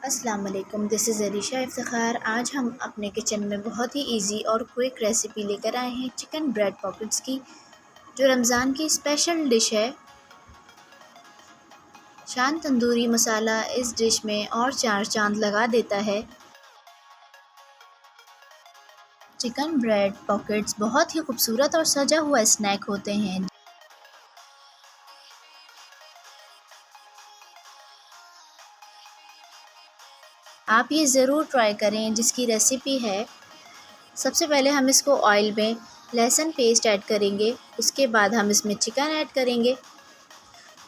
अस्सलाम वालेकुम, this is Arisha Iftikhar. आज हम अपने किचन में बहुत ही इजी और क्विक रेसिपी लेकर आए हैं चिकन ब्रेड पॉकेट्स की, जो रमज़ान की स्पेशल डिश है। शान तंदूरी मसाला इस डिश में और चार चांद लगा देता है। चिकन ब्रेड पॉकेट्स बहुत ही खूबसूरत और सजा हुआ स्नैक होते हैं। आप ये ज़रूर ट्राई करें, जिसकी रेसिपी है। सबसे पहले हम इसको ऑयल में लहसुन पेस्ट ऐड करेंगे, उसके बाद हम इसमें चिकन ऐड करेंगे।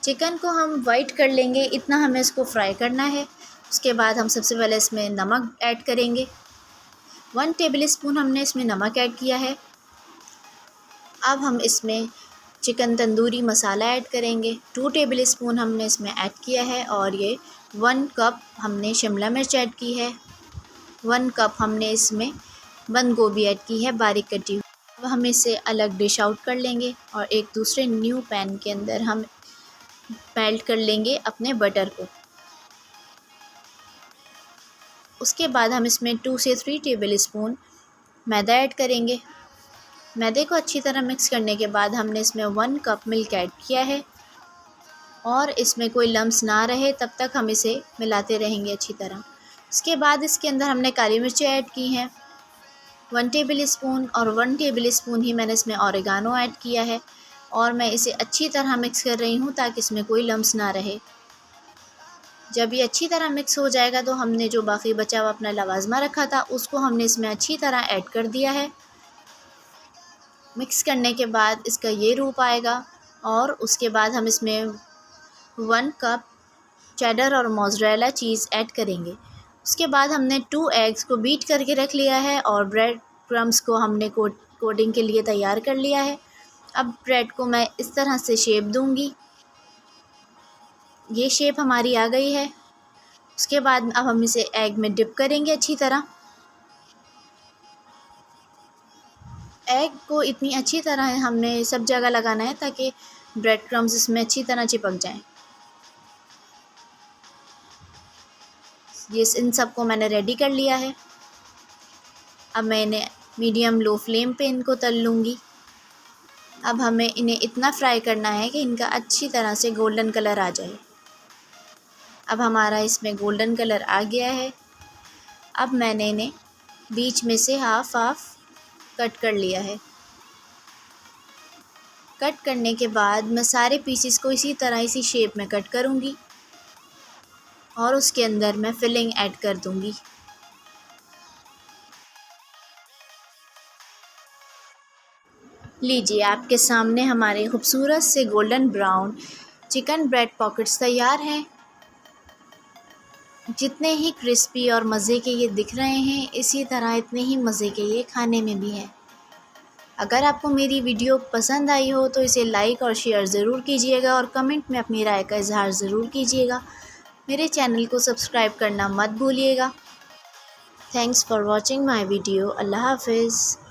चिकन को हम वाइट कर लेंगे, इतना हमें इसको फ्राई करना है। उसके बाद हम सबसे पहले इसमें नमक ऐड करेंगे। 1 टेबलस्पून हमने इसमें नमक ऐड किया है। अब हम इसमें चिकन तंदूरी मसाला ऐड करेंगे। 2 टेबलस्पून हमने इसमें ऐड किया है। और ये 1 कप हमने शिमला मिर्च ऐड की है। 1 कप हमने इसमें बंद गोभी ऐड की है, बारीक कटी हुई। अब हम इसे अलग डिश आउट कर लेंगे और एक दूसरे न्यू पैन के अंदर हम मेल्ट कर लेंगे अपने बटर को। उसके बाद हम इसमें 2 से 3 टेबलस्पून मैदा ऐड करेंगे। मैदे को अच्छी तरह मिक्स करने के बाद हमने इसमें 1 कप मिल्क ऐड किया है और इसमें कोई लम्स ना रहे तब तक हम इसे मिलाते रहेंगे अच्छी तरह। उसके बाद इसके अंदर हमने काली मिर्चें ऐड की हैं 1 टेबलस्पून, और 1 टेबलस्पून ही मैंने इसमें ऑरिगानो ऐड किया है। और मैं इसे अच्छी तरह मिक्स कर रही हूँ ताकि इसमें कोई लम्स ना रहे। जब ये अच्छी तरह मिक्स हो जाएगा तो हमने जो बाकी बचा हुआ अपना लवाजमा रखा था उसको हमने इसमें अच्छी तरह ऐड कर दिया है। मिक्स करने के बाद इसका ये रूप आएगा और उसके बाद हम इसमें 1 कप चेडर और मोज़रेला चीज़ ऐड करेंगे। उसके बाद हमने 2 एग्स को बीट करके रख लिया है और ब्रेड क्रम्स को हमने कोटिंग के लिए तैयार कर लिया है। अब ब्रेड को मैं इस तरह से शेप दूंगी। ये शेप हमारी आ गई है। उसके बाद अब हम इसे एग में डिप करेंगे अच्छी तरह। एग को इतनी अच्छी तरह हमने सब जगह लगाना है ताकि ब्रेड क्रम्स इसमें अच्छी तरह चिपक जाएं। ये इन सब को मैंने रेडी कर लिया है। अब मैं इन्हें मीडियम लो फ्लेम पे इनको तल लूँगी। अब हमें इन्हें इतना फ्राई करना है कि इनका अच्छी तरह से गोल्डन कलर आ जाए। अब हमारा इसमें गोल्डन कलर आ गया है। अब मैंने इन्हें बीच में से हाफ कट कर लिया है। कट करने के बाद मैं सारे पीसेस को इसी तरह इसी शेप में कट करूँगी और उसके अंदर मैं फिलिंग ऐड कर दूँगी। लीजिए, आपके सामने हमारे खूबसूरत से golden brown chicken bread pockets तैयार हैं। जितने ही क्रिस्पी और मज़े के ये दिख रहे हैं, इसी तरह इतने ही मज़े के ये खाने में भी हैं। अगर आपको मेरी वीडियो पसंद आई हो तो इसे लाइक और शेयर ज़रूर कीजिएगा और कमेंट में अपनी राय का इज़हार ज़रूर कीजिएगा। मेरे चैनल को सब्सक्राइब करना मत भूलिएगा। Thanks for watching my video. अल्लाह हाफ़िज़।